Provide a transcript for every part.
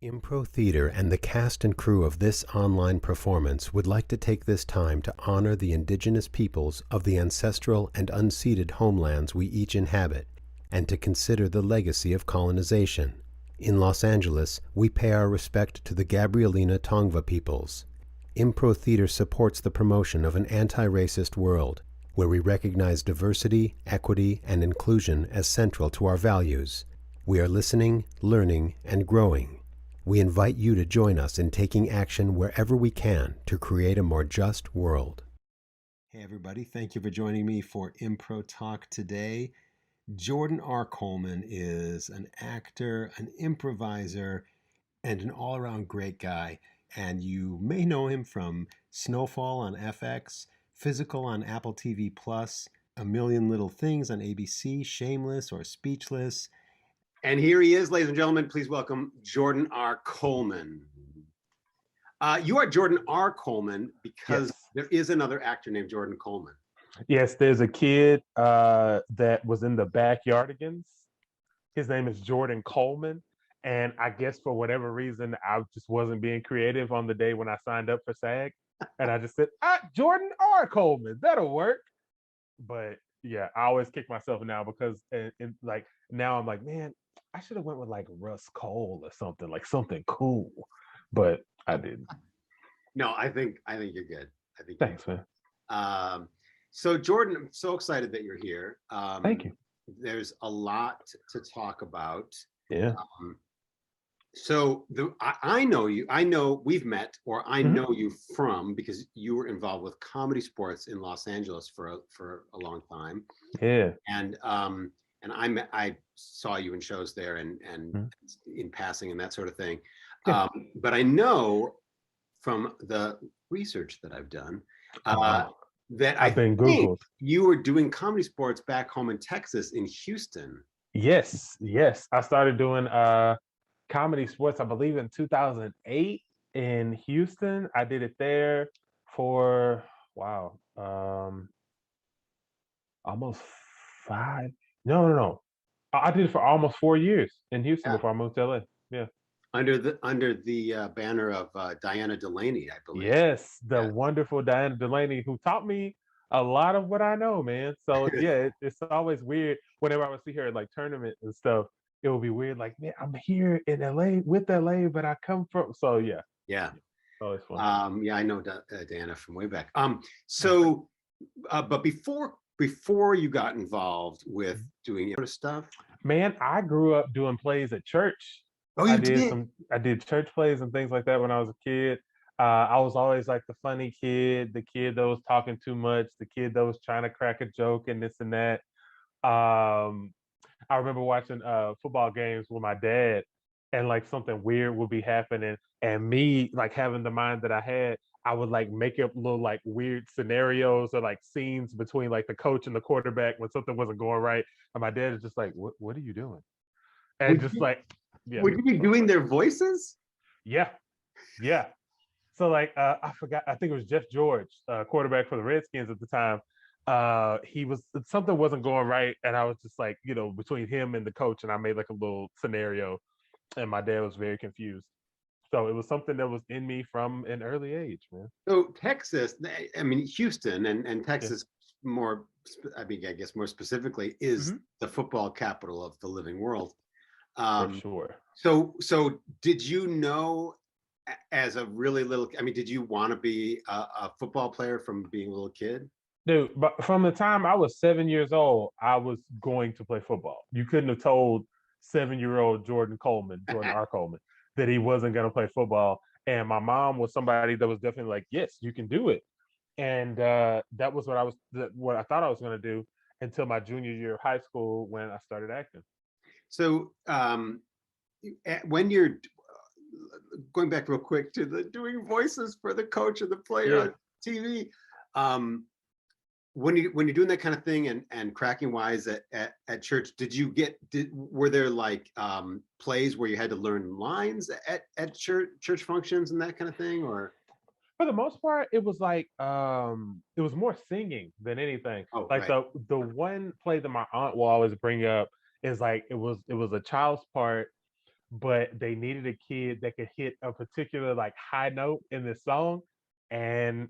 Impro Theater and the cast and crew of this online performance would like to take this time to honor the indigenous peoples of the ancestral and unceded homelands we each inhabit, and to consider the legacy of colonization. In Los Angeles, we pay our respect to the Gabrielina Tongva peoples. Impro Theater supports the promotion of an anti-racist world, where we recognize diversity, equity, and inclusion as central to our values. We are listening, learning, and growing. We invite you to join us in taking action wherever we can to create a more just world. Hey everybody, thank you for joining me for Impro Talk today. Jordan R. Coleman is an actor, an improviser, and an all-around great guy. And you may know him from Snowfall on FX, Physical on Apple TV+, A Million Little Things on ABC, Shameless or Speechless. And here he is, ladies and gentlemen. Please welcome Jordan R. Coleman. You are Jordan R. Coleman because there is another actor named Jordan Coleman. Yes, there's a kid that was in the Backyardigans. His name is Jordan Coleman. And I guess for whatever reason, I just wasn't being creative on the day when I signed up for SAG. And I just said, Jordan R. Coleman, that'll work. But yeah, I always kick myself now because like now I'm like, man, I should have went with like Russ Cole or something, like something cool. But I didn't. No, I think you're good. I think thanks, man. So Jordan, I'm so excited that you're here. Thank you. There's a lot to talk about. Yeah. I know you. I know we've met, or I know you from because you were involved with comedy sports in Los Angeles for a long time. Yeah. And I saw you in shows there and in passing and that sort of thing. Yeah. But I know from the research that I've done that I've been Googled. You were doing comedy sports back home in Texas, in Houston. Yes. I started doing comedy sports, I believe in 2008 in Houston. I did it there for almost 5. No. I did it for almost 4 years in Houston before I moved to LA. Yeah. Under the banner of Diana Delaney, I believe. Yes, the wonderful Diana Delaney, who taught me a lot of what I know, man. So yeah, it's always weird whenever I would see her at like tournaments and stuff. It would be weird, like, man, I'm here in LA with LA, but I come from. So yeah. Always fun. I know Diana from way back. But before you got involved with doing stuff, man, I grew up doing plays at church. Oh, you did? I did church plays and things like that when I was a kid. I was always like the funny kid, the kid that was talking too much, the kid that was trying to crack a joke and this and that. I remember watching football games with my dad, and like something weird would be happening, and me like having the mind that I had, I would like make up little like weird scenarios or like scenes between like the coach and the quarterback when something wasn't going right, and my dad is just like, "What are you doing?" And would you be doing their voices? Yeah. So like I forgot, I think it was Jeff George, quarterback for the Redskins at the time. Something wasn't going right, and I was just like, between him and the coach, and I made like a little scenario, and my dad was very confused. So it was something that was in me from an early age, man. So Texas, I mean Houston and Texas more, I guess more specifically, is the football capital of the living world. For sure. So did you know as a really little, did you want to be a football player from being a little kid? Dude, but from the time I was 7 years old, I was going to play football. You couldn't have told 7-year-old Jordan R. Coleman, that he wasn't going to play football. And my mom was somebody that was definitely like, yes, you can do it. And that was what I thought I was going to do until my junior year of high school when I started acting. So when you're going back real quick to the doing voices for the coach and the player on TV, when you're doing that kind of thing and cracking wise at church, were there like plays where you had to learn lines at church functions and that kind of thing, or? For the most part, it was like it was more singing than anything. The one play that my aunt will always bring up is like it was a child's part but they needed a kid that could hit a particular like high note in this song, and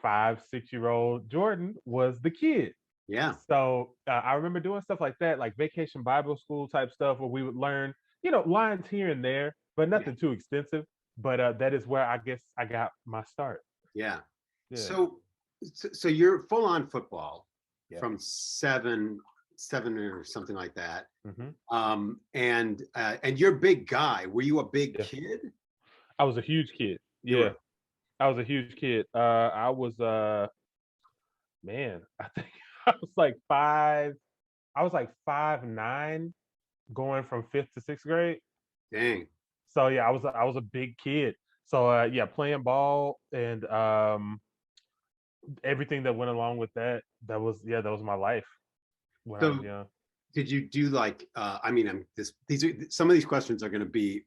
5, 6 year old Jordan was the kid. Yeah. So I remember doing stuff like that, like vacation Bible school type stuff, where we would learn, you know, lines here and there, but Yeah. nothing too extensive. But that is where I guess I got my start. Yeah. Yeah. So you're full on football Yeah. from seven or something like that. Mm-hmm. And you're a big guy. Were you a big Yeah. kid? I was a huge kid. You Yeah. were. I was a huge kid. I was man, I think I was like 5'9", going from 5th to 6th grade. Dang. So yeah, I was a big kid. So yeah, playing ball and everything that went along with that. That was my life when I was So young. did you do like I mean these are some of these questions are going to be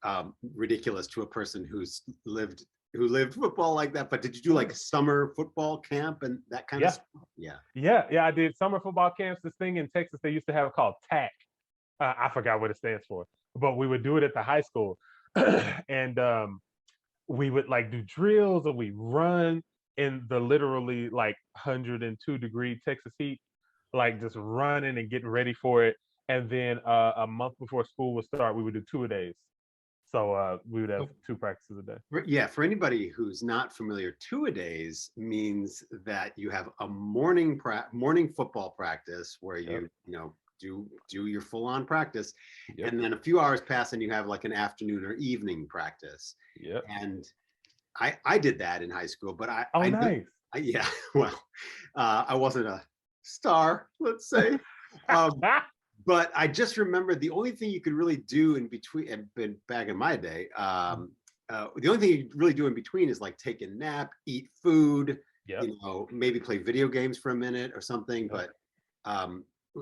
ridiculous to a person who lived football like that, but did you do like summer football camp and that kind of stuff? Yeah, I did summer football camps. This thing in Texas they used to have called TAC. I forgot what it stands for, but we would do it at the high school. And we would like do drills, and we run in the literally like 102-degree Texas heat, like just running and getting ready for it. And then a month before school would start, we would do 2-a-days. So we would have 2 practices a day. Yeah, for anybody who's not familiar, 2-a-days means that you have a morning football practice where you do your full-on practice, and then a few hours pass and you have like an afternoon or evening practice. And I did that in high school, but nice. Yeah, well, I wasn't a star, let's say. But I just remember the only thing you could really do in between, and back in my day, the only thing you really do in between is like take a nap, eat food, maybe play video games for a minute or something. But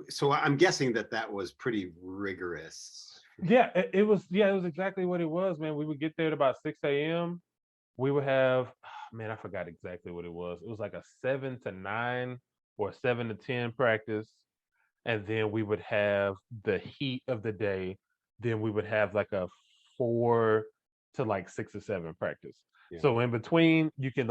so I'm guessing that was pretty rigorous. Yeah, it was. Yeah, it was exactly what it was, man. We would get there at about 6 a.m. We would have, man, I forgot exactly what it was. It was like a 7 to 9 or 7 to 10 practice. And then we would have the heat of the day. Then we would have like a 4 to like 6 or 7 practice. So in between, you can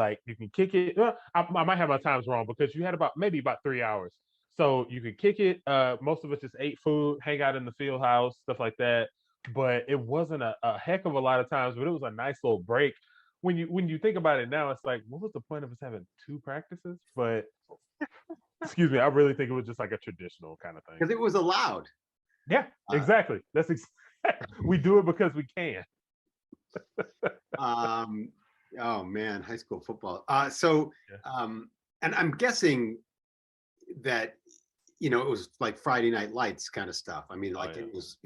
kick it. Well, I might have my times wrong because you had maybe about 3 hours. So you could kick it. Most of us just ate food, hang out in the field house, stuff like that. But it wasn't a heck of a lot of times, but it was a nice little break. When you think about it now, it's like, what was the point of us having 2 practices? But excuse me, I really think it was just like a traditional kind of thing. Because it was allowed. Yeah, exactly. We do it because we can. Oh man, high school football. And I'm guessing that it was like Friday Night Lights kind of stuff. I mean, like it was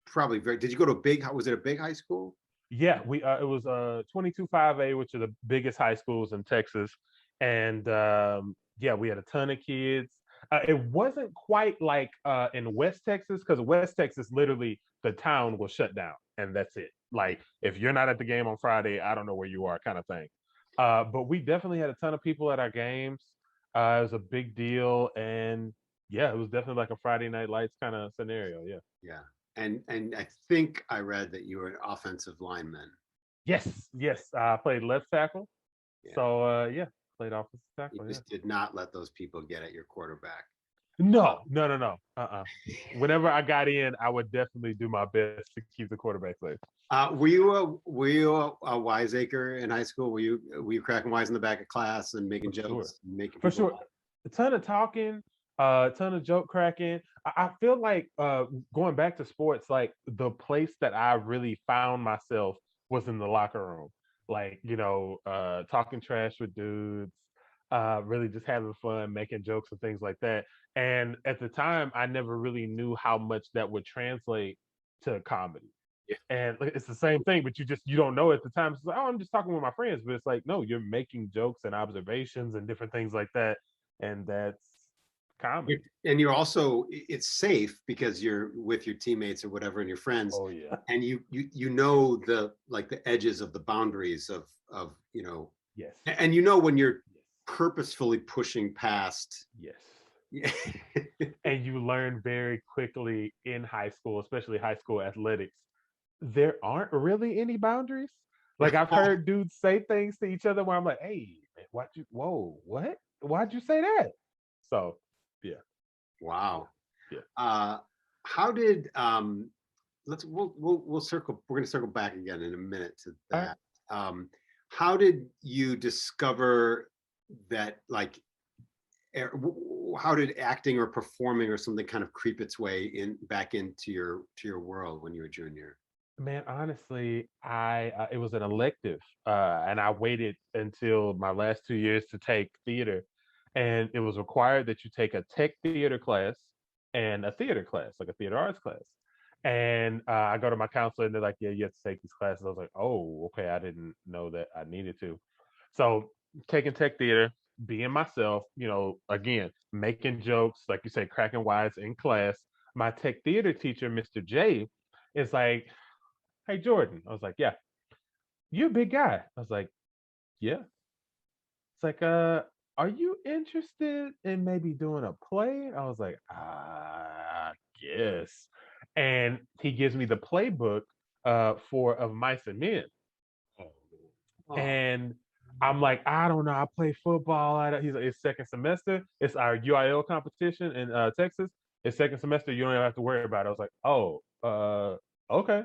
probably very. Did you go to was it a big high school? Yeah, it was 22-5A, which are the biggest high schools in Texas, and we had a ton of kids. It wasn't quite like in West Texas, because West Texas, literally the town will shut down and that's it. Like if you're not at the game on Friday, I don't know where you are, kind of thing. But we definitely had a ton of people at our games. It was a big deal, and it was definitely like a Friday Night Lights kind of scenario. Yeah. And I think I read that you were an offensive lineman. Yes. I played left tackle. So played offensive tackle. You just did not let those people get at your quarterback. No. Whenever I got in, I would definitely do my best to keep the quarterback safe. Were you a wiseacre in high school? Were you cracking wise in the back of class and making jokes? For sure. A ton of talking, a ton of joke cracking. I feel like going back to sports, like the place that I really found myself was in the locker room. Like, talking trash with dudes, really just having fun, making jokes and things like that. And at the time, I never really knew how much that would translate to comedy. Yeah. And it's the same thing, but you don't know at the time. It's like, oh, I'm just talking with my friends. But it's like, no, you're making jokes and observations and different things like that. And that's comedy. And you're also, it's safe because you're with your teammates or whatever and your friends. Oh yeah. And you know the edges of the boundaries of Yes. And when you're purposefully pushing past. Yes. And you learn very quickly in high school, especially high school athletics, there aren't really any boundaries. Like I've heard dudes say things to each other where I'm like, hey, man, what? Why'd you say that? So yeah. Wow. Yeah. How did we'll circle, we're going to circle back again in a minute to All right. that. How did you discover that, like, how did acting or performing or something kind of creep its way in back into your world when you were junior? Man, honestly, I it was an elective, and I waited until my last 2 years to take theater, and it was required that you take a tech theater class and a theater class, like a theater arts class. And I go to my counselor, and they're like, "Yeah, you have to take these classes." I was like, "Oh, okay, I didn't know that I needed to." So taking tech theater, being myself, again, making jokes, like you say, cracking wise in class. My tech theater teacher, Mr. J, is like, hey Jordan. I was like, yeah. You're a big guy. I was like, yeah. It's like, are you interested in maybe doing a play? I was like, guess. And he gives me the playbook for Of Mice and Men. Oh, And I'm like, I don't know. I play football. He's like, it's second semester. It's our UIL competition in Texas. It's second semester. You don't even have to worry about it. I was like, oh, okay.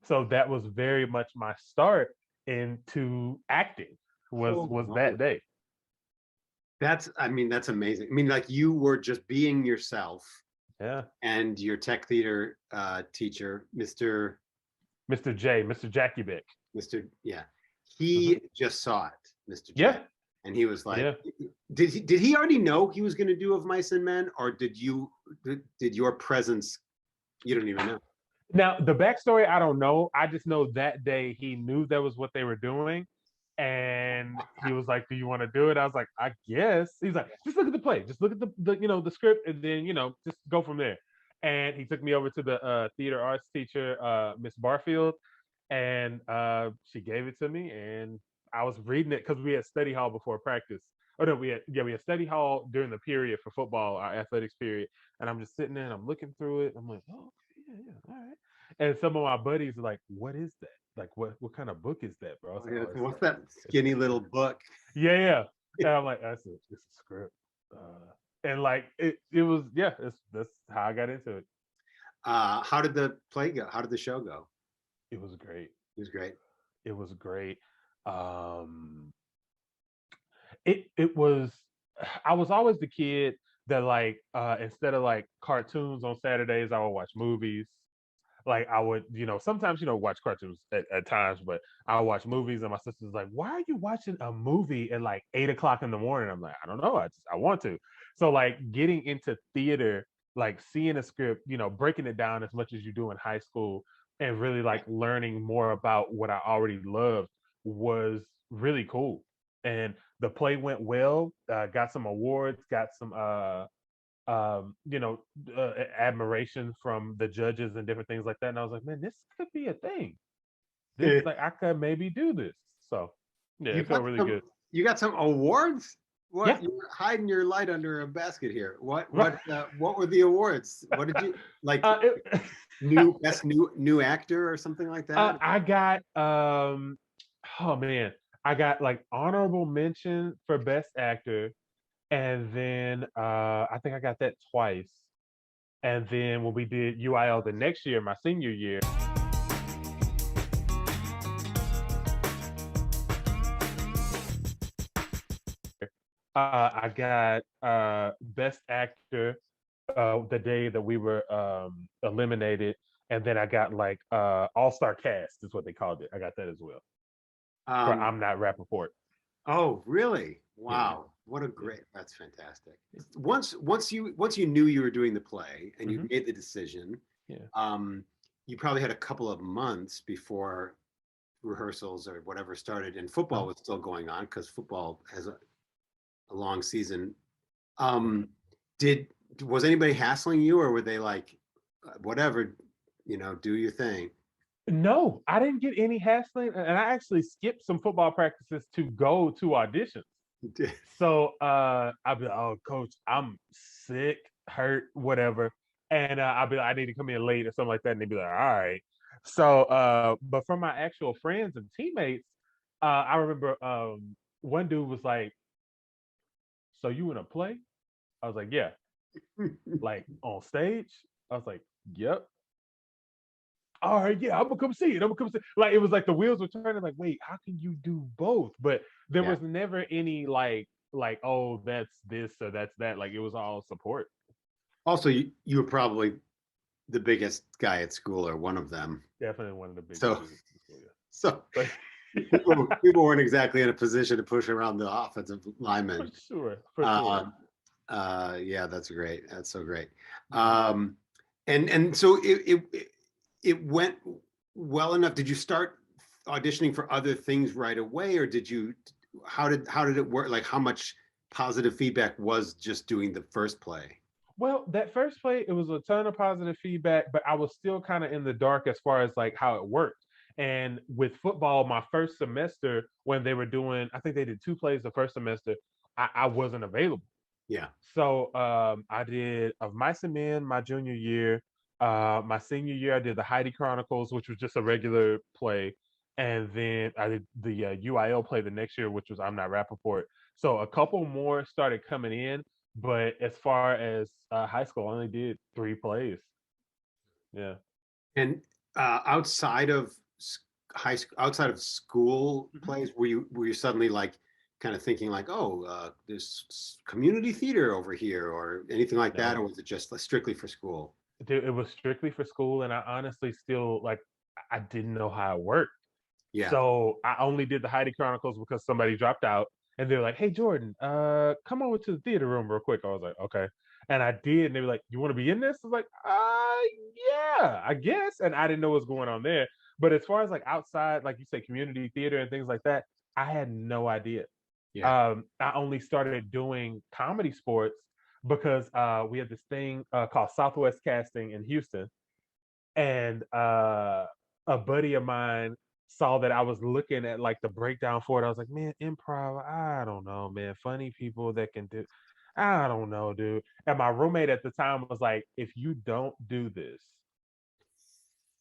So that was very much my start into acting was that day. I mean, that's amazing. I mean, like, you were just being yourself, Yeah. and your tech theater teacher, Mr. Jackie Beck. Yeah, Mhm. he just saw it, Mr. Yeah. Jack, and he was like, Yeah. did he already know he was going to do Of Mice and Men, or did your presence, you don't even know? Now the backstory, I don't know. I just know that day he knew that was what they were doing. And he was like, "Do you want to do it?" I was like, "I guess." He's like, "Just look at the play. Just look at the script, and then just go from there." And he took me over to the theater arts teacher, Miss Barfield, and she gave it to me, and I was reading it because we had study hall before practice. Oh no, we had study hall during the period for football, our athletics period, and I'm just sitting there and I'm looking through it. I'm like, "Oh, okay, yeah, all right." And some of my buddies are like, "What is that? Like, what kind of book is that, bro?" I was like, "Oh, What's that it's a skinny little script." book? Yeah, yeah. And I'm like, it's a script. And like it was, yeah, that's how I got into it. How did the play go? How did the show go? It was great. It was great. It was great. Um it was I was always the kid that like instead of like cartoons on Saturdays, I would watch movies. Like I would, sometimes watch cartoons at times, but I would watch movies, and my sister's like, "Why are you watching a movie at like 8 o'clock in the morning?" I'm like, "I don't know, I want to." So like getting into theater, like seeing a script, breaking it down as much as you do in high school, and really like learning more about what I already loved was really cool. And the play went well. Got some awards, got some you know, admiration from the judges and different things like that. And I was like, man, this could be a thing. This, like, I could maybe do this. So yeah, You it felt got really some. good. You got some awards. Yeah, What, you're hiding your light under a basket here? What right. what were the awards? What did you like? It, Best new actor or something like that? I got oh man, I got like honorable mention for best actor, and then I think I got that twice. And then when we did UIL the next year, my senior year, I got best actor the day that we were eliminated, and then I got like all-star cast is what they called it. I got that as well for Um, I'm Not Rappaport. oh, really? Yeah, Wow. What a yeah, great, that's fantastic. Once you knew you were doing the play and you hmm, made the decision, yeah. um, you probably had a couple of months before rehearsals or whatever started, and football Uh, was still going on because football has a long season. right. Um, did was anybody hassling you, or were they like, whatever, do your thing? No, I didn't get any hassling, and I actually skipped some football practices to go to auditions. So I'll be like, "Oh, coach, I'm sick, hurt, whatever," and I'll be like, "I need to come in late or something like that," and they'd be like, "All right." So, but from my actual friends and teammates, I remember one dude was like, "So you in a play?" I was like, "Yeah." Like on stage? I was like, "Yep." All right, yeah, I'm gonna come see it. I'm gonna come see. Like it was like the wheels were turning. Like, wait, how can you do both? But there Yeah. was never any oh, that's this or that's that. Like it was all support. Also, you were probably the biggest guy at school or one of them. Definitely one of the biggest So, dudes in school. so Yeah. people weren't exactly in a position to push around the offensive For linemen. sure, for sure. Um, yeah, that's great. That's so great. Mhm. And so it went well enough. Did you start auditioning for other things right away, or did you? How did it work? Like how much positive feedback was just doing the first play? Well, that first play, it was a ton of positive feedback, but I was still kind of in the dark as far as like how it worked. And with football, my first semester, when they were doing, I think they did 2 plays the first semester, I wasn't available. Yeah. So I did Of Mice and Men my junior year. My senior year, I did the Heidi Chronicles, which was just a regular play. And then I did the UIL play the next year, which was I'm Not Rappaport. So a couple more started coming in. But as far as high school, I only did 3 plays. Yeah. And outside of high school, outside of school Mhm. plays, were you suddenly like kind of thinking like, oh, there's community theater over here or anything like that, No, or was it just strictly for school? it was strictly for school. And I honestly still, like, I didn't know how it worked. Yeah. So I only did the Heidi Chronicles because somebody dropped out, and they're like, "Hey Jordan, come over to the theater room real quick." I was like, "Okay," and I did, and they were like, "You want to be in this?" I was like, yeah, I guess." And I didn't know what's going on there. But as far as like outside, like you say, community theater and things like that, I had no idea. Yeah. I only started doing comedy sports because we had this thing called Southwest Casting in Houston, and a buddy of mine saw that I was looking at like the breakdown for it. I was like, man, improv, I don't know, man. Funny people that can do, I don't know, dude. And my roommate at the time was like, if you don't do this,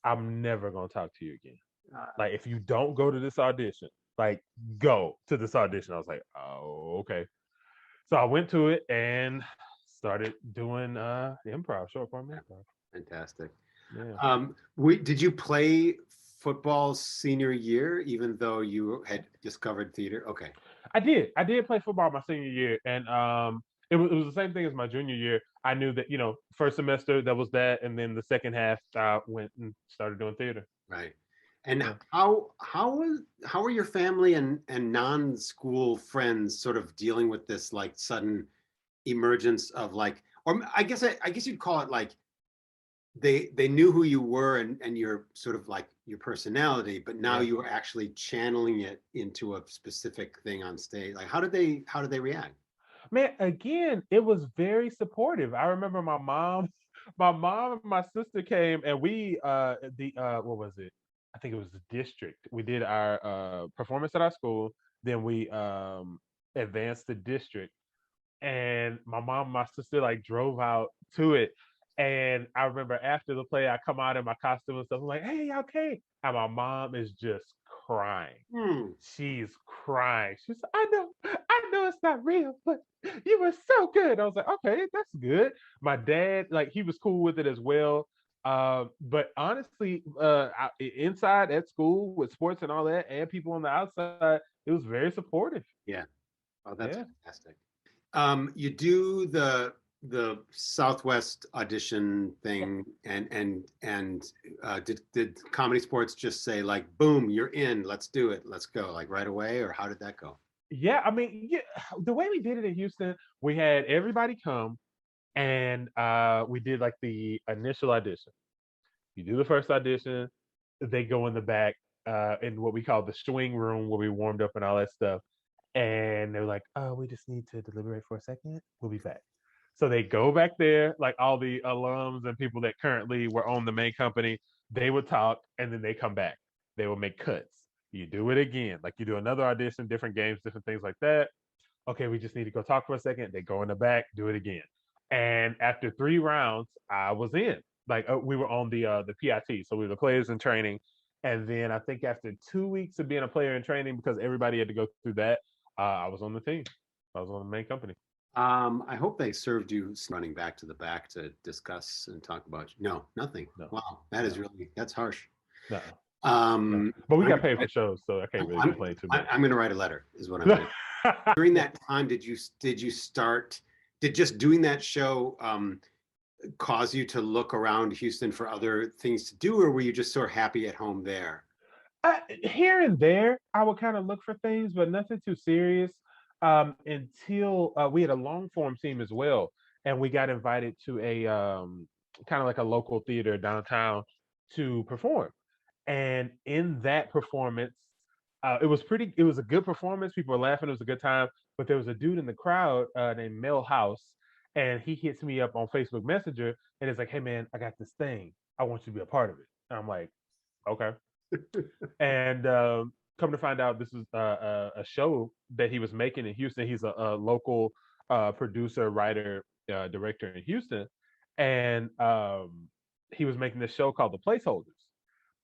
I'm never gonna talk to you again. Uh, Like, if you don't go to this audition, like, go to this audition. I was like, oh, okay. So I went to it and started doing improv, short form yeah, improv. fantastic. Yeah. Did you play football senior year, even though you had discovered theater? Okay. I did. I did play football my senior year, and it was the same thing as my junior year. I knew that first semester that was that, and then the second half I went and started doing theater. Right. And Yeah. how are your family and non-school friends sort of dealing with this like sudden emergence of like, or I guess you'd call it like they knew who you were and your sort of like your personality, but now Yeah. you were actually channeling it into a specific thing on stage. Like how did they react? Man, again, it was very supportive. I remember my mom, my mom and my sister came, and we the what was it? I think it was the district. We did our performance at our school, then we advanced the district, and my mom and my sister like drove out to it. And I remember after the play, I come out in my costume and stuff. I'm like, "Hey, okay." And my mom is just crying. Hmm. She's crying. She's, I know it's not real, but you were so good. I was like, okay, that's good. My dad, like, he was cool with it as well. But honestly, inside at school with sports and all that, and people on the outside, it was very supportive. Yeah. Oh, that's Yeah. fantastic. You do the Southwest audition thing, and did Comedy Sports just say like, boom, you're in, let's do it, let's go, like right away, or how did that go? Yeah, I mean, yeah, the way we did it in Houston, we had everybody come, and we did like the initial audition. You do the first audition, they go in the back in what we call the swing room where we warmed up and all that stuff. And they're like, "Oh, we just need to deliberate for a second. We'll be back." So they go back there, like all the alums and people that currently were on the main company, they would talk and then they come back. They will make cuts. You do it again. Like you do another audition, different games, different things like that. Okay, we just need to go talk for a second. They go in the back, do it again. And after 3 rounds, I was in. Like we were on the PIT, so we were the players in training. And then I think after 2 weeks of being a player in training, because everybody had to go through that, I was on the team. I was on the main company. I hope they served you running back to the back to discuss and talk about. No, nothing. No, Wow, that is really that's harsh. no, no. Um, But we I'm got gonna paid for shows, so I can't really I'm, complain too much. I'm going to write a letter. Is what I'm going to. During that time, did you start? Did just doing that show cause you to look around Houston for other things to do, or were you just sort of happy at home there? Here and there, I would kind of look for things, but nothing too serious. Until we had a long form team as well, and we got invited to a kind of like a local theater downtown to perform. And in that performance, it was pretty. It was a good performance. People were laughing. It was a good time. But there was a dude in the crowd named Mel House, and he hits me up on Facebook Messenger, and it's like, "Hey man, I got this thing. I want you to be a part of it." And I'm like, "Okay." And come to find out, this is a show that he was making in Houston. He's a local producer, writer, director in Houston, and he was making this show called The Placeholders,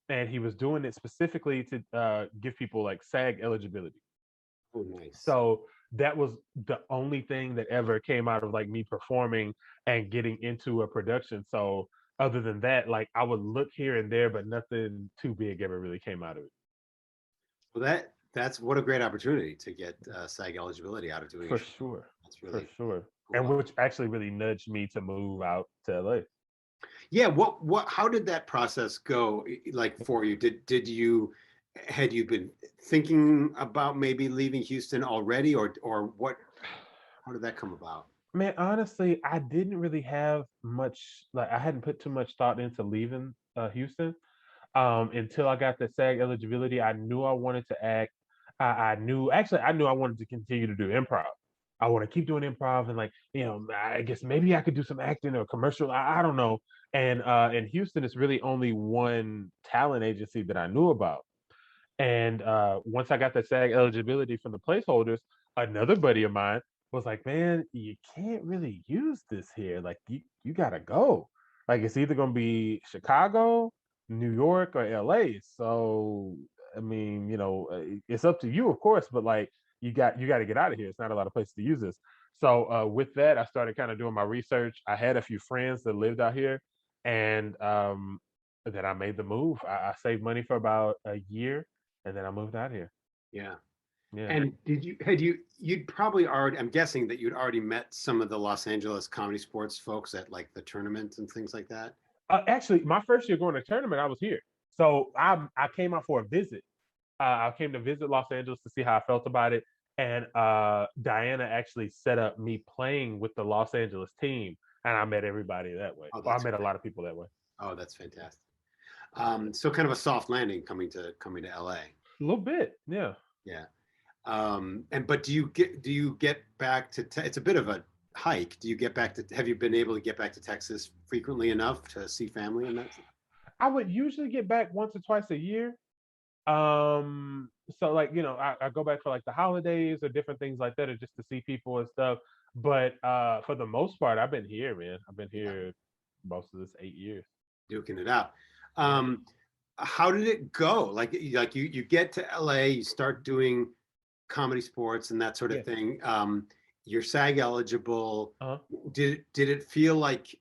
and he was doing it specifically to give people like SAG eligibility. Oh, nice. So that was the only thing that ever came out of like me performing and getting into a production. So other than that, like I would look here and there, but nothing too big ever really came out of it. Well, that's what a great opportunity to get SAG eligibility out of doing. For sure. That's really For sure. cool. And which actually really nudged me to move out to LA. Yeah. How did that process go? Like for you, had you been thinking about maybe leaving Houston already, or what? How did that come about? Man, honestly, I didn't really have much, like I hadn't put too much thought into leaving Houston until I got the SAG eligibility. I knew I wanted to act. I knew actually I knew I wanted to continue to do improv. I want to keep doing improv and like, I guess maybe I could do some acting or commercial. I don't know. And in Houston, it's really only one talent agency that I knew about. And once I got the SAG eligibility from the placeholders, another buddy of mine was like, "Man, you can't really use this here. Like, you gotta go. Like, it's either gonna be Chicago, New York, or LA. So, I mean, it's up to you, of course, but like, you got to get out of here. It's not a lot of places to use this." So, with that, I started kind of doing my research. I had a few friends that lived out here, and then I made the move. I saved money for about a year, and then I moved out here. Yeah. Yeah. And you'd probably already, I'm guessing that you'd already met some of the Los Angeles comedy sports folks at like the tournaments and things like that. Actually, my first year going to tournament, I was here. So I came out for a visit. I came to visit Los Angeles to see how I felt about it. And Diana actually set up me playing with the Los Angeles team, and I met everybody that way. Oh, I met a lot of people that way. Oh, that's fantastic. So kind of a soft landing coming to LA. A little bit, yeah. Yeah. But do you get back to it's a bit of a hike. Have you been able to get back to Texas frequently enough to see family and that? I would usually get back once or twice a year. So like, I go back for like the holidays or different things like that, or just to see people and stuff. But for the most part, I've been here, man. I've been here most of this 8 years. Duking it out. How did it go? Like you get to LA, you start doing comedy sports and that sort of thing. You're SAG eligible. Uh-huh. Did it feel like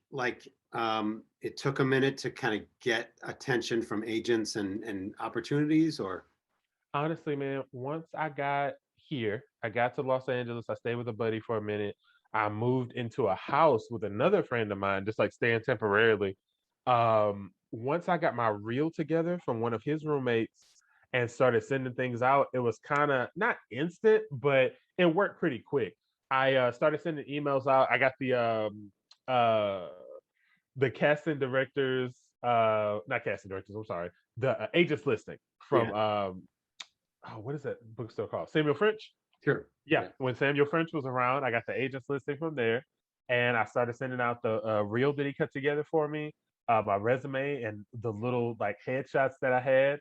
it took a minute to kind of get attention from agents and opportunities, or? Honestly, man, once I got here, I got to Los Angeles. I stayed with a buddy for a minute. I moved into a house with another friend of mine, just like staying temporarily. Once I got my reel together from one of his roommates and started sending things out, it was kind of not instant, but it worked pretty quick. I started sending emails out. I got the casting directors, not casting directors, I'm sorry, the agents listing from what is that bookstore called? Samuel French? Sure. Yeah. When Samuel French was around, I got the agents listing from there, and I started sending out the reel that he cut together for me, my resume, and the little like headshots that I had,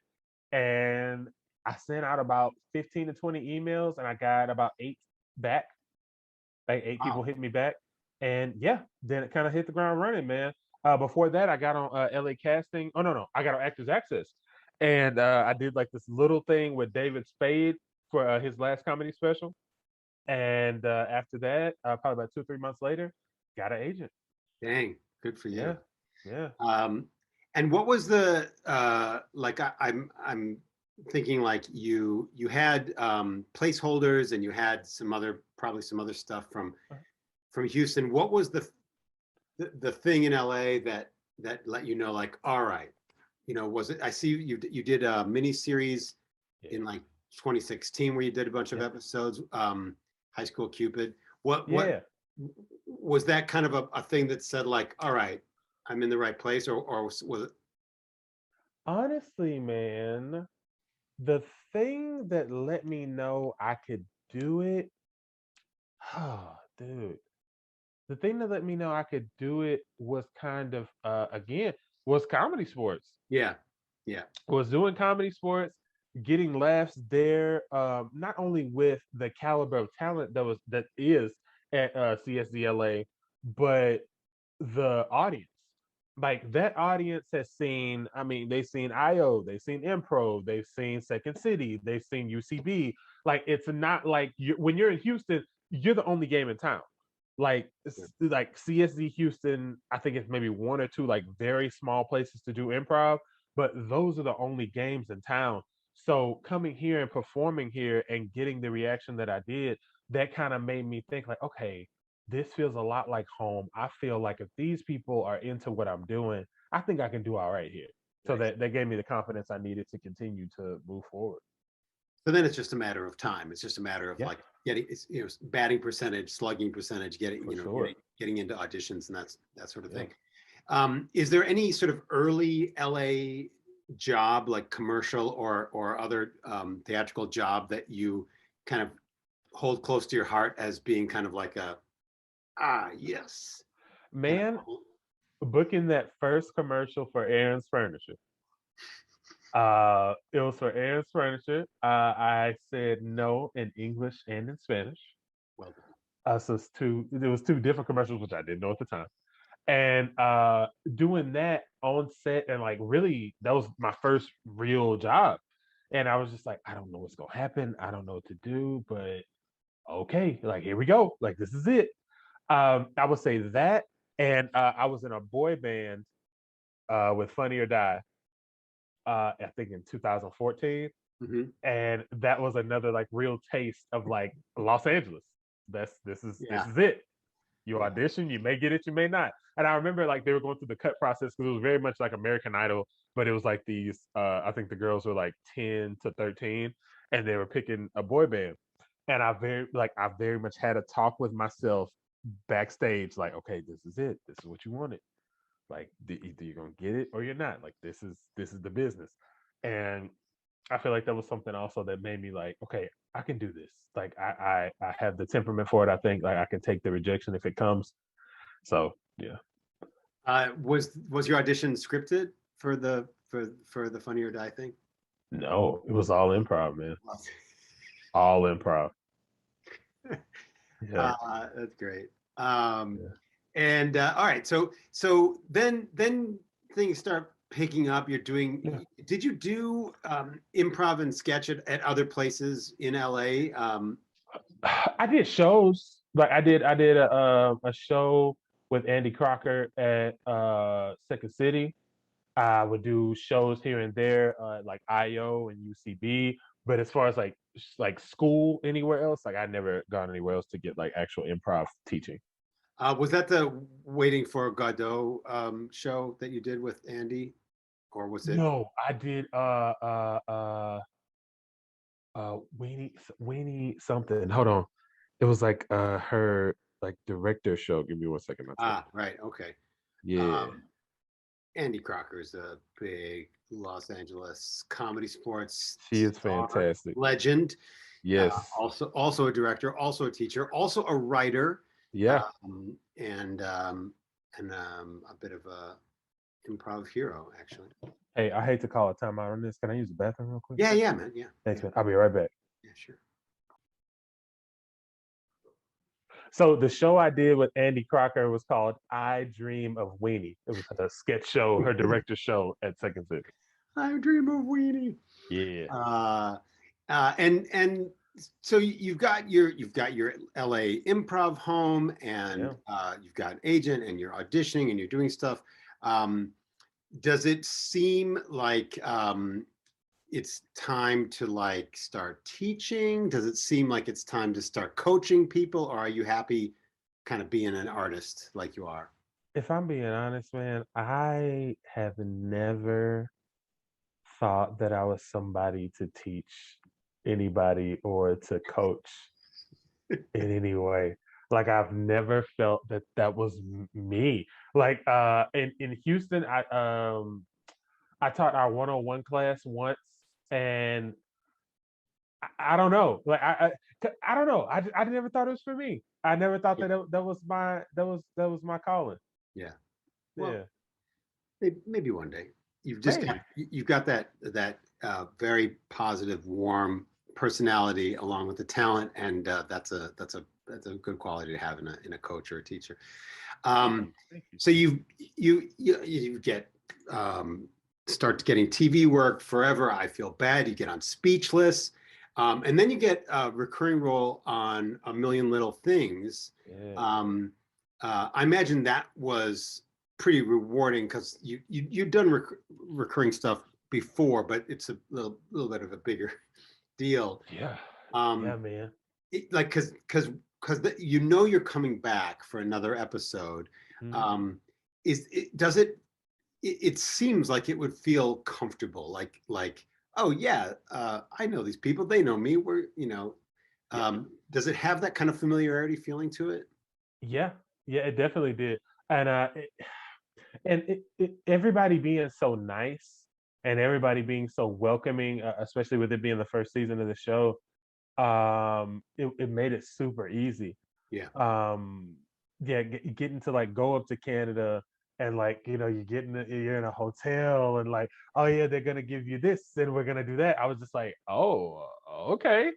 and I sent out about 15 to 20 emails, and I got about 8 back. Like 8 people hit me back, and yeah, then it kind of hit the ground running, man. Before that, I got on LA Casting. Oh no, I got on Actors Access, and I did like this little thing with David Spade for his last comedy special. And after that, probably about 2 or 3 months later, got an agent. Dang, good for Yeah, you. yeah. And what was the like? I'm thinking like you had placeholders and you had probably some other stuff from Houston. What was the thing in LA that let you know like, all right, was it? I see you did a mini series Yeah. in like 2016 where you did a bunch of episodes. High School Cupid. What Yeah. was that kind of a thing that said like, all right, I'm in the right place, or was it? Honestly, man, the thing that let me know I could do it, oh, dude, the thing that let me know I could do it was kind of, again, was comedy sports. Yeah, yeah, Was doing comedy sports, getting laughs there, not only with the caliber of talent that is at CSDLA, but the audience. Like that audience has seen, I mean, they've seen IO, they've seen Impro, they've seen Second City, they've seen UCB. Like it's not like when you're in Houston, you're the only game in town. Like yeah. like CSD Houston, I think it's maybe one or two like very small places to do improv, but those are the only games in town. So coming here and performing here and getting the reaction that I did, that kind of made me think like, okay, this feels a lot like home. I feel like if these people are into what I'm doing, I think I can do all right here. So Nice. that gave me the confidence I needed to continue to move forward. So then it's just a matter of time. It's just a matter of Yeah, like getting, batting percentage, slugging percentage, for sure. getting into auditions and that sort of Yeah. thing. Is there any sort of early LA job, like commercial or other theatrical job that you kind of hold close to your heart as being kind of like yes, kind Man, of? booking that first commercial for Aaron's Furniture. It was for Aaron's Furniture. I said no in English and in Spanish. Well done. So it was two different commercials, which I didn't know at the time. And doing that on set, and like really that was my first real job. And I was just like, I don't know what's gonna happen, I don't know what to do, but okay, like here we go, like this is it. I would say that. And I was in a boy band with Funny or Die, I think in 2014. Mhm. And that was another like real taste of like Los Angeles. This Yeah. is it. You Yeah. audition, you may get it, you may not. And I remember like they were going through the cut process because it was very much like American Idol, but it was like these. I think the girls were like 10 to 13, and they were picking a boy band. And I very much had a talk with myself backstage, like, okay, this is it. This is what you wanted. Like either you're gonna get it or you're not. Like this is the business. And I feel like that was something also that made me like, okay, I can do this. Like I have the temperament for it. I think like I can take the rejection if it comes. So yeah. Was your audition scripted for the Funny or Die thing? No, it was all improv, man. All improv. Yeah. That's great. Um, Yeah. and all right, so then things start picking up. You're Yeah. doing. Did you do improv and sketch at other places in LA? I did shows. Like I did a show with Andy Crocker at Second City. I would do shows here and there, like IO and UCB. But as far as like school anywhere else, like I never gone anywhere else to get like actual improv teaching. Was that the Waiting for Godot show that you did with Andy, or was it? No, I did Weenie something. Hold on. It was like her like director show. Give me 1 second, I'll tell you. Right, okay. Yeah. Um, Andy Crocker is a big Los Angeles comedy sports She is star fantastic. legend. Yes. Also a director, also a teacher, also a writer, Yeah. and a bit of a improv hero, actually. Hey, I hate to call a timeout on this. Can I use the bathroom real quick? Yeah, yeah, man. Yeah, Thanks, yeah, man. I'll be right back. yeah, sure. So the show I did with Andy Crocker was called I Dream of Weenie. It was a sketch show, her director show at Second City. I dream of Weenie. Yeah. And so you've got your LA improv home, and you've got an agent, and you're auditioning, and you're doing stuff. Does it seem like it's time to like start teaching? Does it seem like it's time to start coaching people, or are you happy kind of being an artist like you are? If I'm being honest, man, I have never thought that I was somebody to teach anybody or to coach in any way. Like I've never felt that that was me. Like in Houston, I taught our 101 class once, and I don't know. Like I don't know. I never thought it was for me. I never thought that that was my calling. Yeah. Yeah. Well, maybe one day. Maybe. You've got that very positive, warm personality along with the talent, and that's a good quality to have in a coach or a teacher. Thank you. So you get start getting TV work. Forever I Feel Bad. You get on Speechless, and then you get a recurring role on A Million Little Things. Yeah. I imagine that was pretty rewarding because you've done recurring stuff before, but it's a little bit of a bigger deal. Yeah. Yeah, Man. Like because you know you're coming back for another episode. Mm-hmm. Does it? It seems like it would feel comfortable. Like oh yeah, I know these people. They know me. We're Does it have that kind of familiarity feeling to it? Yeah. It definitely did. And everybody being so nice and everybody being so welcoming, especially with it being the first season of the show, it made it super easy. Yeah. Getting to like go up to Canada and like you're in a hotel and like, oh yeah, they're gonna give you this and we're gonna do that. I was just like, oh, okay.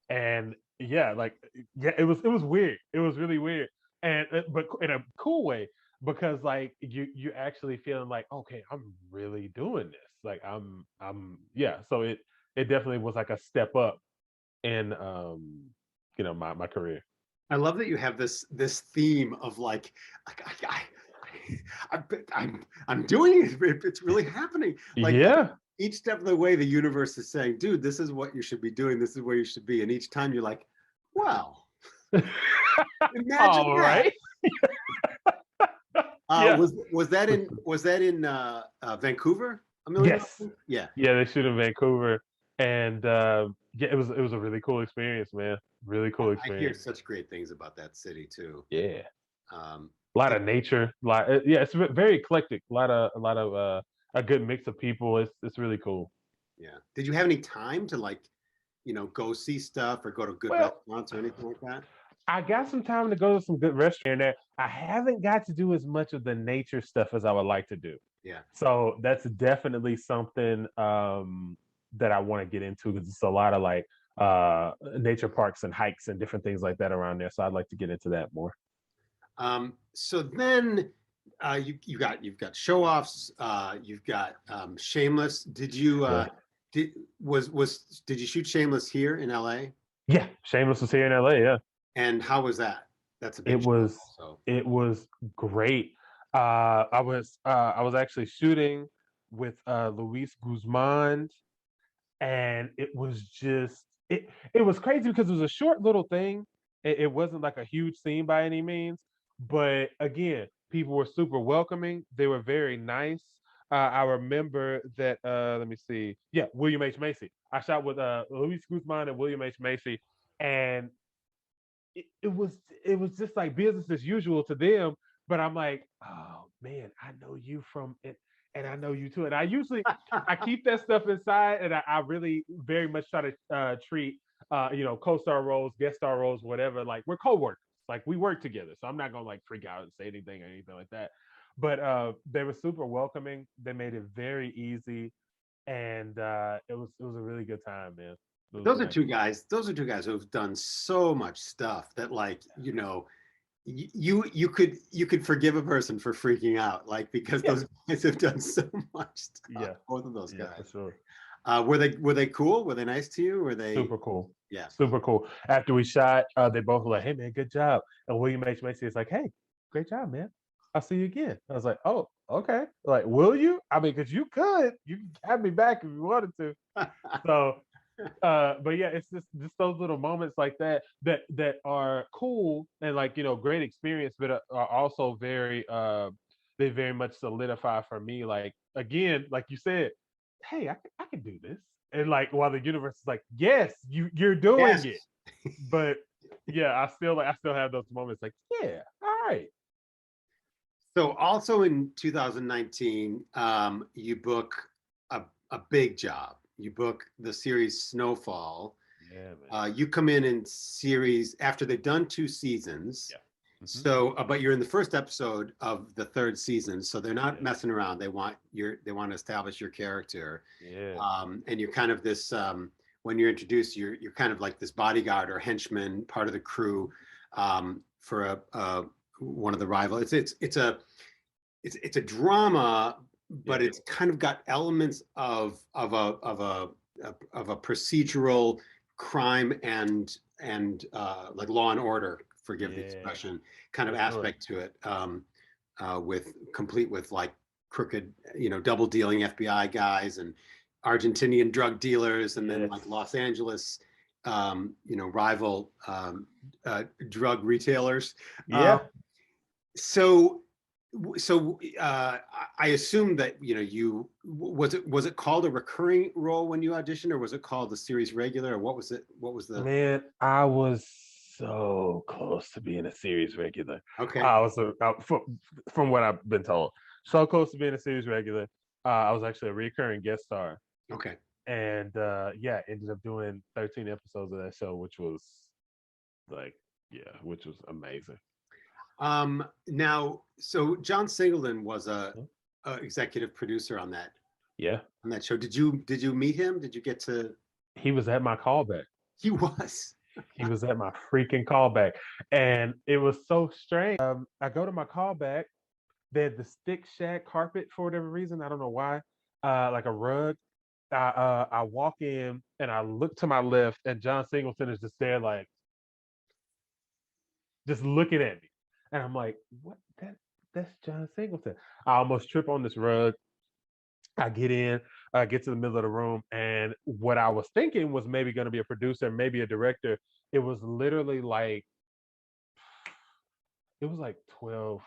And it was weird. It was really weird, and but in a cool way, because like you actually feeling like, okay, I'm really doing this. Like I'm yeah. So it definitely was like a step up in my career. I love that you have this theme of like I'm doing it. It's really happening. Like Yeah. each step of the way, the universe is saying, "Dude, this is what you should be doing. This is where you should be." And each time you're like, "Wow, imagine All that." right. Yeah. Was that in Vancouver? A million? Yes. Yeah. Yeah, they shoot in Vancouver, and it was a really cool experience, man. Really cool I hear experience. such great things about that city too. Yeah. Um, A lot of nature. Yeah, it's very eclectic. A lot of a good mix of people. It's really cool. yeah. Did you have any time to like, go see stuff or go to good Well, restaurants or anything like that? I got some time to go to some good restaurants there. I haven't got to do as much of the nature stuff as I would like to do. Yeah. So that's definitely something that I want to get into because it's a lot of like nature parks and hikes and different things like that around there. So I'd like to get into that more. So then you've got show offs. You've got Shameless. Did you Yeah. did you shoot Shameless here in LA? Yeah, Shameless was here in LA. Yeah, And how was that? That's a big it show was also. it was great. I was actually shooting with Luis Guzman, and it was crazy because it was a short little thing. It wasn't like a huge scene by any means, but again, people were super welcoming. They were very nice. I remember that. Let me see. Yeah, William H Macy. I shot with Luis Guzman and William H Macy, and it was just like business as usual to them. But I'm like, oh man, I know you from it, and I know you too. And I keep that stuff inside, and I really very much try to treat co-star roles, guest star roles, whatever. Like we're co-workers, like we work together. So I'm not gonna like freak out and say anything or anything like that. But they were super welcoming. They made it very easy, and it was a really good time, man. It was Those are nice. two guys. Those are two guys who've done so much stuff that, like, you could forgive a person for freaking out, like, because Yeah. those guys have done so much stuff. Yeah. Both of those Yeah, guys. for sure. Were they cool? Were they nice to you? Were they? Super cool. Yeah. Super cool. After we shot, they both were like, "Hey man, good job." And William H. Macy is like, "Hey, great job, man. I'll see you again." I was like, "Oh, okay." Like, will you? I mean, because you could. You can have me back if you wanted to. So, but yeah, it's just those little moments like that are cool and, like, great experience, but are also they very much solidify for me, like, again, like you said, hey, I can do this. And, like, while the universe is like, yes, you're doing Yes. it. But yeah, I still have those moments like, yeah, all right. So also in 2019, you book a big job. You book the series Snowfall. Yeah, man. You come in series after they've done 2 seasons. Yeah. Mhm. So, but you're in the first episode of the third season, so they're not Yeah. messing around. They want to establish your character, Yeah. and you're kind of this. When you're introduced, you're kind of like this bodyguard or henchman, part of the crew, for one of the rivals. It's a drama, but Yeah. it's kind of got elements of a procedural crime and like Law and Order, forgive the Yeah. expression, kind of For sure. aspect to it, complete with like crooked, double dealing FBI guys and Argentinian drug dealers, and then Yes. like Los Angeles, rival drug retailers. Yeah. So I assume that you was it called a recurring role when you auditioned, or was it called the series regular, or what was it? What was the? Man, I was so close to being a series regular. Okay. I was from what I've been told, so close to being a series regular. I was actually a recurring guest star, Okay. and yeah, ended up doing 13 episodes of that show, which was like, yeah, which was amazing. Now, so John Singleton was Mhm. a executive producer on Yeah, that show. Did you meet him? Did you get to? he was at my callback. He was. He was at my freaking callback, and it was so strange. I go to my callback. They had the stick shack carpet for whatever reason. I don't know why. Like a rug. I walk in and I look to my left, and John Singleton is just there, like, just looking at me, and I'm like, "What? That's John Singleton." I almost trip on this rug. I get in, get to the middle of the room, and what I was thinking was maybe going to be a producer, maybe a director. It was literally like, it was like 12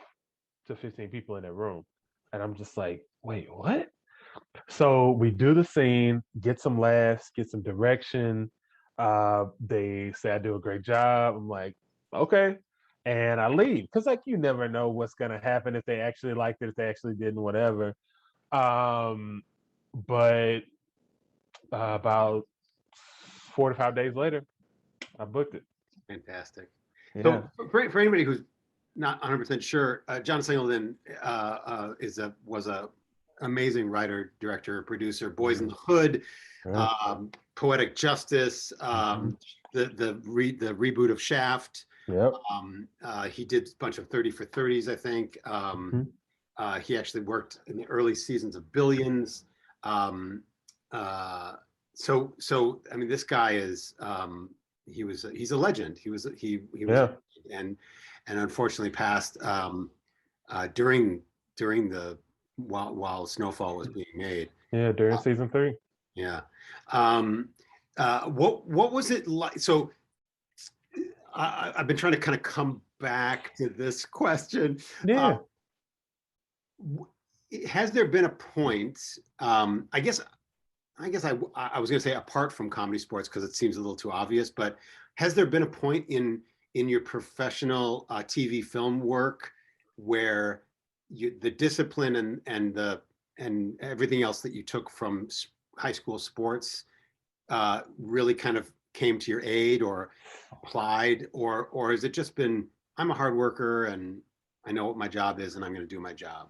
to 15 people in that room, and I'm just like, wait, what? So we do the scene, get some laughs, get some direction. They say I do a great job. I'm like, okay. And I leave because, like, you never know what's gonna happen, if they actually liked it, if they actually didn't, whatever. Um, but about 4 to 5 days later, I booked it. Fantastic. Yeah. So for anybody who's not 100% sure, John Singleton was a amazing writer, director, producer. Boys in the Hood, Yeah. Poetic Justice, Mhm. the reboot of Shaft. Yep. He did a bunch of 30 for 30s, I think. Mhm. He actually worked in the early seasons of Billions. Um, so I mean, this guy is he's a legend. He was Yeah. and unfortunately passed during the while Snowfall was being made. Yeah. During season 3. Yeah. What was it like? So I've been trying to kind of come back to this question. Yeah. Has there been a point? I guess I was going to say apart from comedy sports because it seems a little too obvious, but has there been a point in your professional TV film work where the discipline and everything else that you took from high school sports really kind of came to your aid or applied, or has it just been, I'm a hard worker and I know what my job is and I'm going to do my job?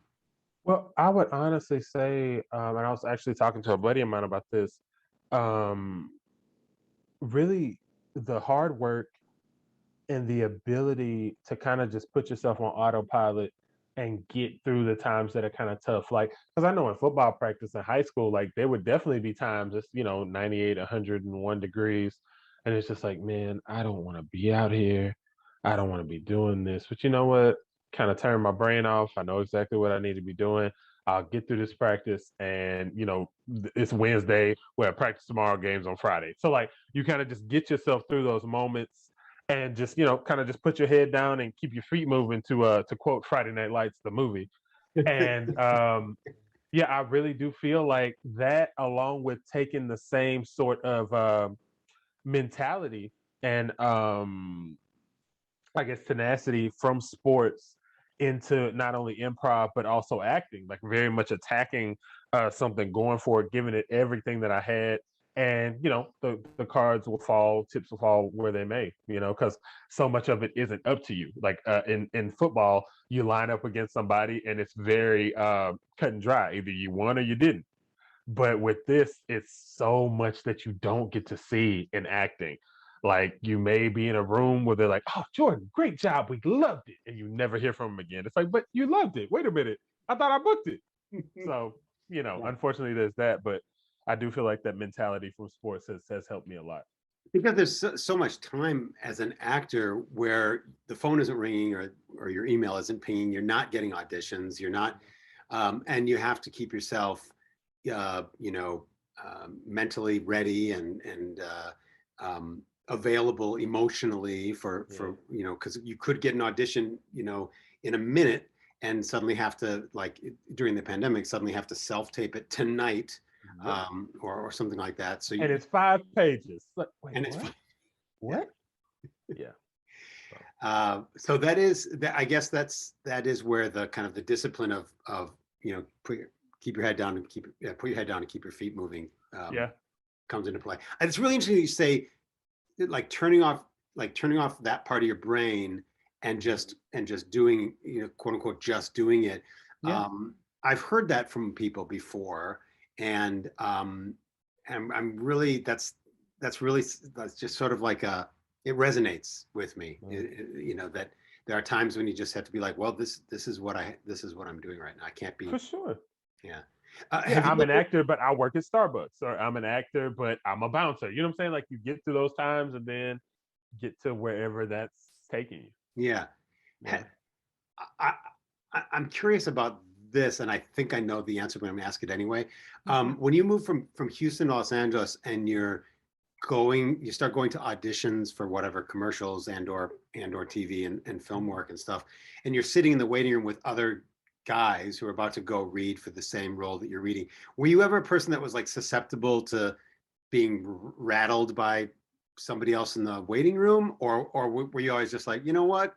Well, I would honestly say, and I was actually talking to a buddy of mine about this. Really, the hard work and the ability to kind of just put yourself on autopilot and get through the times that are kind of tough. Like, because I know in football practice in high school, like there would definitely be times it's, 98, 101 degrees. And it's just like, man, I don't want to be out here. I don't want to be doing this. But you know what? Kind of turn my brain off. I know exactly what I need to be doing. I'll get through this practice, and it's Wednesday. We're at practice tomorrow, games on Friday. So like you kind of just get yourself through those moments and just kind of just put your head down and keep your feet moving to quote Friday Night Lights the movie. And yeah, I really do feel like that, along with taking the same sort of mentality and I guess tenacity from sports into not only improv but also acting, like very much attacking something, going for it, giving it everything that I had. And the cards will fall, chips will fall where they may, because so much of it isn't up to you. Like in football, you line up against somebody and it's very cut and dry. Either you won or you didn't. But with this, it's so much that you don't get to see in acting. Like you may be in a room where they're like, "Oh, Jordan, great job, we loved it," and you never hear from them again. It's like, "But you loved it. Wait a minute, I thought I booked it." So Yeah. unfortunately, there's that. But I do feel like that mentality from sports has helped me a lot. Because there's so much time as an actor where the phone isn't ringing or your email isn't pinging, you're not getting auditions, you're not, and you have to keep yourself, mentally ready and available emotionally for because you could get an audition, in a minute and suddenly have to, like during the pandemic, suddenly have to self-tape it tonight, Yep. or something like that. So And it's 5 pages. Like, wait, and it's what? yeah. What? Yeah. So that is that. I guess that is where the kind of the discipline of keep your head down and put your head down and keep your feet moving Yeah. comes into play. And it's really interesting you say like turning off that part of your brain and just doing, quote unquote, just doing it. Yeah. I've heard that from people before, and I'm really that's just sort of like it resonates with me. That there are times when you just have to be like, well, this is what I'm doing right now. I can't be. For sure. Yeah. Yeah, Have you I'm an ever? actor, but I work at Starbucks, or I'm an actor, but I'm a bouncer. You know what I'm saying? Like you get through those times and then get to wherever that's taking you. Yeah. Yeah. I, I'm curious about this, and I think I know the answer, but I'm gonna ask it anyway. When you move from Houston to Los Angeles, and you start going to auditions for whatever commercials and or TV and film work and stuff, and you're sitting in the waiting room with other guys who are about to go read for the same role that you're reading. Were you ever a person that was like susceptible to being rattled by somebody else in the waiting room, or were you always just like, you know what?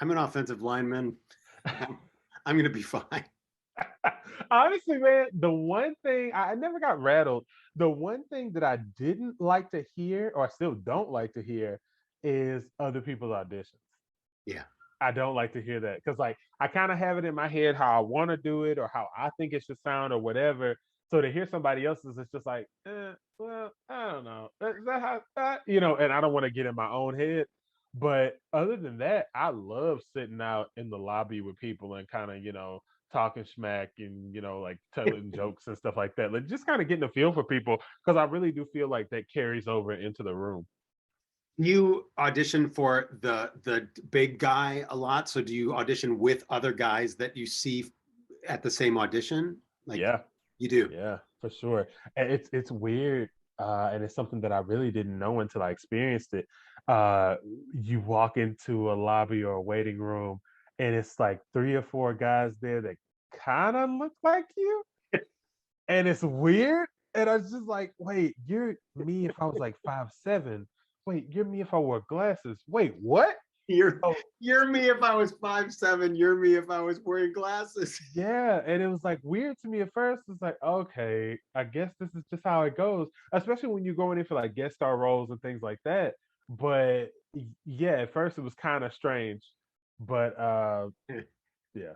I'm an offensive lineman. I'm going to be fine. Honestly, man, the one thing I never got rattled. The one thing that I didn't like to hear, or I still don't like to hear, is other people's auditions. Yeah. I don't like to hear that because, like, I kind of have it in my head how I want to do it or how I think it should sound or whatever. So to hear somebody else's, it's just like, well, I don't know. Is that how and I don't want to get in my own head. But other than that, I love sitting out in the lobby with people and kind of, talking smack and, like telling jokes and stuff like that. Like just kind of getting a feel for people because I really do feel like that carries over into the room. You audition for the big guy a lot. So do you audition with other guys that you see at the same audition? Like Yeah. you do. Yeah, for sure. And it's weird, and it's something that I really didn't know until I experienced it. You walk into a lobby or a waiting room, and it's like 3 or 4 guys there that kind of look like you, and it's weird. And I was just like, wait, you're me if I was like 5'7". Wait, you're me if I wore glasses. Wait, what? You're Oh, you're me if I was 5'7". You're me if I was wearing glasses. yeah, and it was like weird to me at first. It's like, okay, I guess this is just how it goes, especially when you're going in for like guest star roles and things like that. But yeah, at first it was kind of strange, but yeah.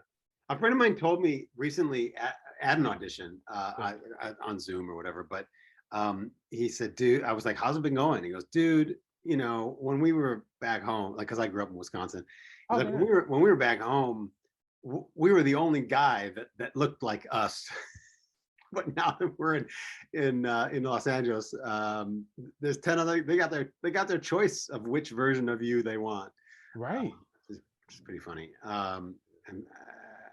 A friend of mine told me recently at an audition on Zoom or whatever, but he said, dude, I was like, how's it been going? He goes, dude, you know, when we were back home, like, because I grew up in Wisconsin, Oh, like yeah. when we were back home, we were the only guy that looked like us. But now that we're in Los Angeles, there's 10 other. They got their choice of which version of you they want. Right. It's pretty funny. And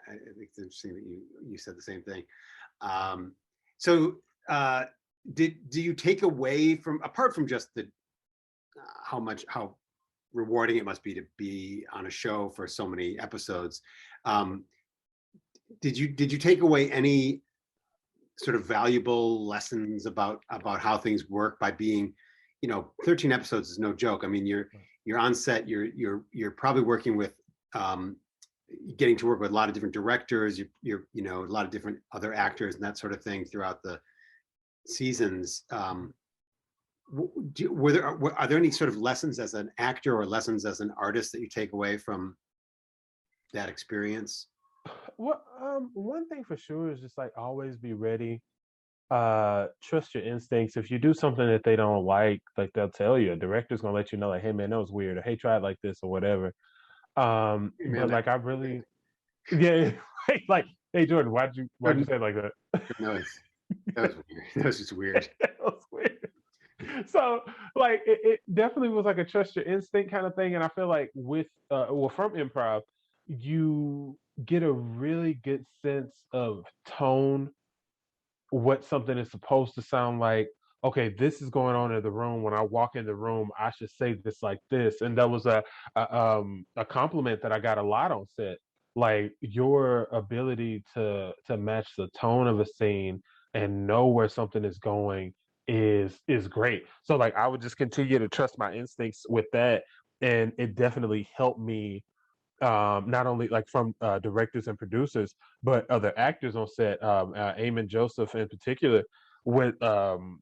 I think it's interesting that you said the same thing. So do you take away from, apart from just the how rewarding it must be to be on a show for so many episodes, did you take away any sort of valuable lessons about how things work by being, you know, 13 episodes is no joke. I mean, you're on set, you're probably working with getting to work with a lot of different directors, you're you know, a lot of different other actors and that sort of thing throughout the seasons. Are there any sort of lessons as an actor or lessons as an artist that you take away from that experience? Well, one thing for sure is just like always be ready. Trust your instincts. If you do something that they don't like they'll tell you. A director's gonna let you know, like, hey man, that was weird, or hey, try it like this or whatever. Man, But like I really, yeah, right, like, hey Jordan, why'd you say it like that? no, that was weird. That was just weird. That was weird. So like it definitely was like a trust your instinct kind of thing. And I feel like with well, from improv, you get a really good sense of tone, what something is supposed to sound like. Okay, this is going on in the room. When I walk in the room, I should say this like this. And that was a compliment that I got a lot on set. Like your ability to match the tone of a scene and know where something is going is great. So like I would just continue to trust my instincts with that, and it definitely helped me, not only like from directors and producers, but other actors on set. Eamon Joseph in particular, when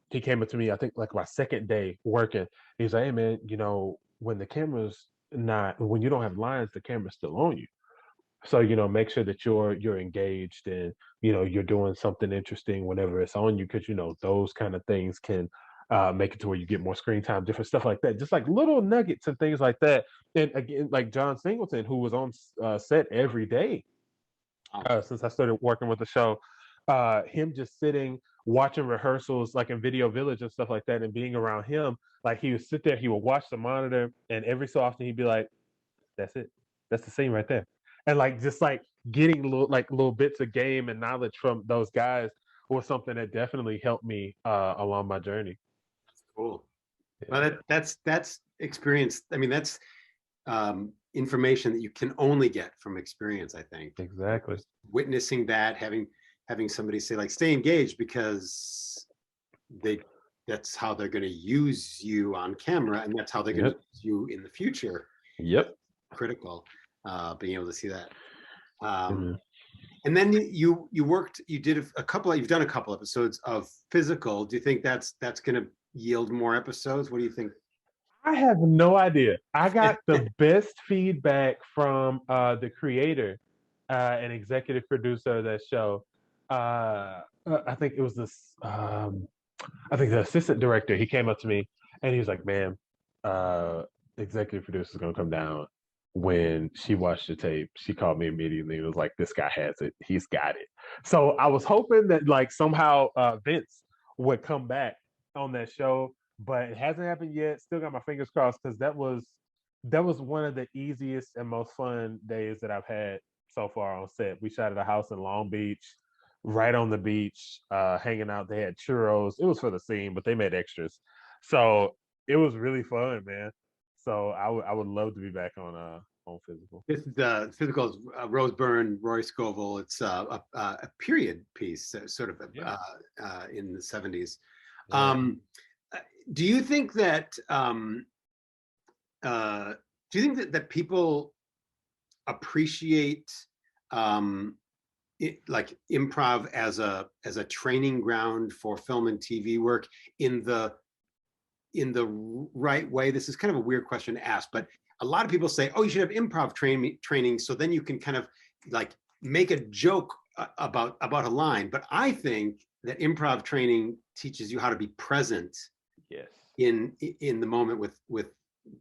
he came up to me, I think like my second day working, he's like, "Hey man, you know, when the camera's not, when you don't have lines, the camera's still on you. So you know, make sure that you're engaged and you know you're doing something interesting whenever it's on you, because you know those kind of things can make it to where you get more screen time, different stuff like that. Just like little nuggets and things like that. And again, like John Singleton, who was on set every day since I started working with the show, him just sitting watching rehearsals like in Video Village and stuff like that, and being around him, like he would sit there, he would watch the monitor, and every so often he'd be like, "That's it. That's the scene right there." And like just like getting little bits of game and knowledge from those guys was something that definitely helped me along my journey. Cool. Yeah, Well, that's experience. I mean, that's information that you can only get from experience, I think. exactly. Witnessing that, having somebody say like, stay engaged, because that's how they're going to use you on camera, and that's how they're going to Yep. use you in the future. Yep. Critical, being able to see that. Mhm. And then you did you've done a couple episodes of Physical. Do you think that's going to yield more episodes? What do you think? I have no idea. I got the best feedback from the creator and executive producer of that show. I think it was this. I think the assistant director. He came up to me and he was like, "Man, the executive producer is gonna come down." When she watched the tape, she called me immediately and was like, "This guy has it. He's got it." So I was hoping that like somehow Vince would come back on that show, but it hasn't happened yet. Still got my fingers crossed, because that was one of the easiest and most fun days that I've had so far on set. We shot at a house in Long Beach, right on the beach, hanging out. They had churros. It was for the scene, but they made extras. So it was really fun, man. So I would love to be back on Physical. This is Physical is Rose Byrne, Roy Scovel. It's a period piece, sort of Yeah. in the 70s. Yeah. Do you think that that people appreciate like improv as a training ground for film and TV work in the right way? This is kind of a weird question to ask, but a lot of people say, "Oh, you should have improv training, so then you can kind of like make a joke about a line." But I think that improv training teaches you how to be present Yes. in the moment with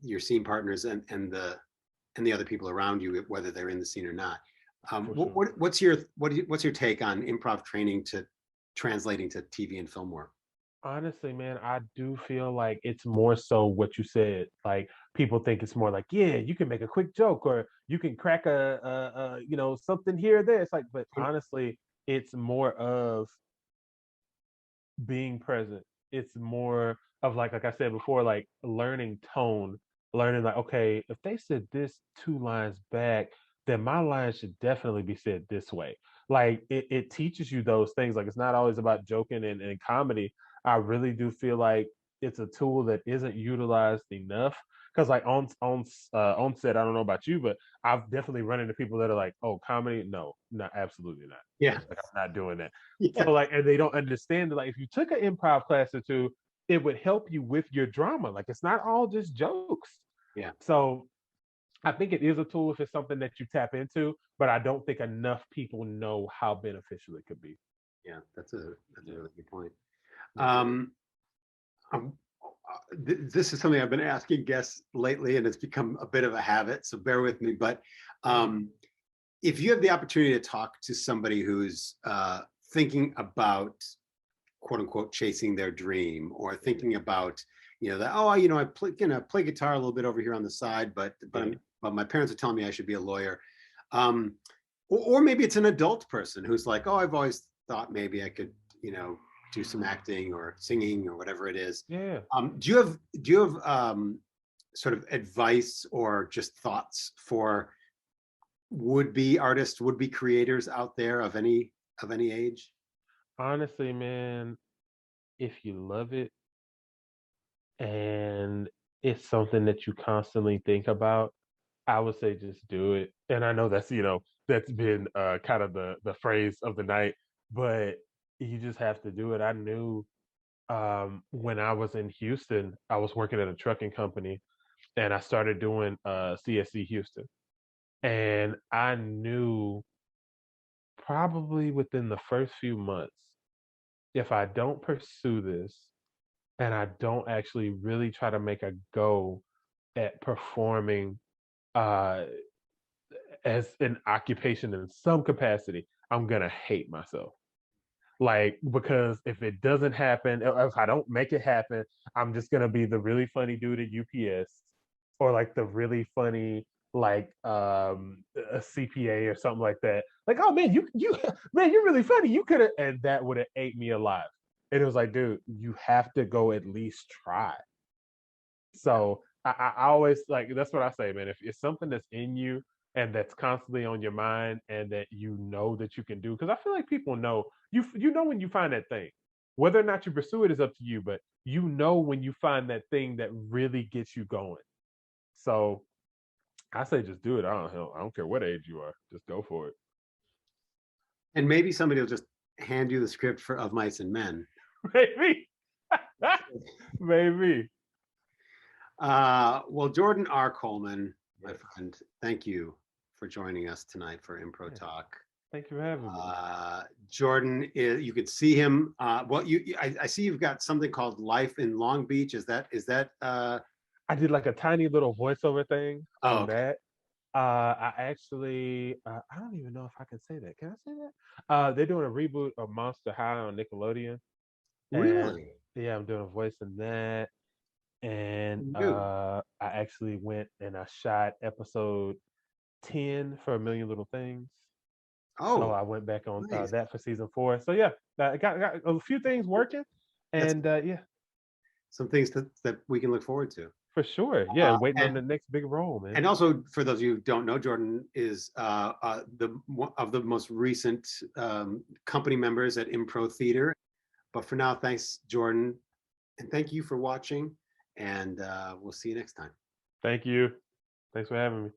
your scene partners and the other people around you, whether they're in the scene or not. What's your take on improv training to translating to TV and film work? Honestly, man, I do feel like it's more so what you said. Like people think it's more like, yeah, you can make a quick joke or you can crack a something here or there. It's like, but honestly, it's more of being present. It's more of like I said before, like learning tone, learning like, okay, if they said this 2 lines back, then my line should definitely be said this way. Like it teaches you those things. Like it's not always about joking and comedy. I really do feel like it's a tool that isn't utilized enough. Because like on set, I don't know about you, but I've definitely run into people that are like, "Oh, comedy? No, not absolutely not. Yeah. Like I'm not doing that." Yeah. So like, and they don't understand that like if you took an improv class or two, it would help you with your drama. Like it's not all just jokes. Yeah. So I think it is a tool if it's something that you tap into, but I don't think enough people know how beneficial it could be. Yeah, that's a really good point. Um, this is something I've been asking guests lately, and it's become a bit of a habit. So bear with me. But if you have the opportunity to talk to somebody who's thinking about "quote unquote" chasing their dream, or thinking about that I play guitar a little bit over here on the side, but my parents are telling me I should be a lawyer, or maybe it's an adult person who's like, oh, I've always thought maybe I could do some acting or singing or whatever it is. Yeah. Do you have sort of advice or just thoughts for would-be artists, would-be creators out there of any age? Honestly, man, if you love it and it's something that you constantly think about, I would say just do it. And I know that's been kind of the phrase of the night, but you just have to do it. I knew when I was in Houston, I was working at a trucking company and I started doing CSC Houston. And I knew probably within the first few months, if I don't pursue this and I don't actually really try to make a go at performing uh, as an occupation in some capacity, I'm gonna hate myself. Like, because if it doesn't happen, if I don't make it happen, I'm just gonna be the really funny dude at UPS, or like the really funny a CPA or something like that. Like, oh man, you man, you're really funny. You could have, and that would have ate me alive. And it was like, dude, you have to go at least try. So I always like that's what I say, man. If it's something that's in you and that's constantly on your mind and that you know that you can do, because I feel like people know you know when you find that thing. Whether or not you pursue it is up to you, but you know when you find that thing that really gets you going. So I say just do it. I don't care what age you are. Just go for it. And maybe somebody will just hand you the script for Of Mice and Men. Maybe. Maybe. Well, Jordan R. Coleman, my friend, thank you for joining us tonight for Impro Talk. Thank you for having me. Jordan, you could see him. I see you've got something called Life in Long Beach. Is that? I did like a tiny little voiceover thing on okay. that. I actually, I don't even know if I can say that. Can I say that? They're doing a reboot of Monster High on Nickelodeon. Really? And, yeah, I'm doing a voice in that. And I actually went and I shot episode 10 for A Million Little Things. Oh, so I went back on nice. that for season 4. So yeah, I got a few things working, and yeah, some things that we can look forward to. for sure. Yeah, waiting on the next big role, man. And also, for those of you who don't know, Jordan is one of the most recent company members at Impro Theater. But for now, thanks, Jordan, and thank you for watching. And we'll see you next time. Thank you. Thanks for having me.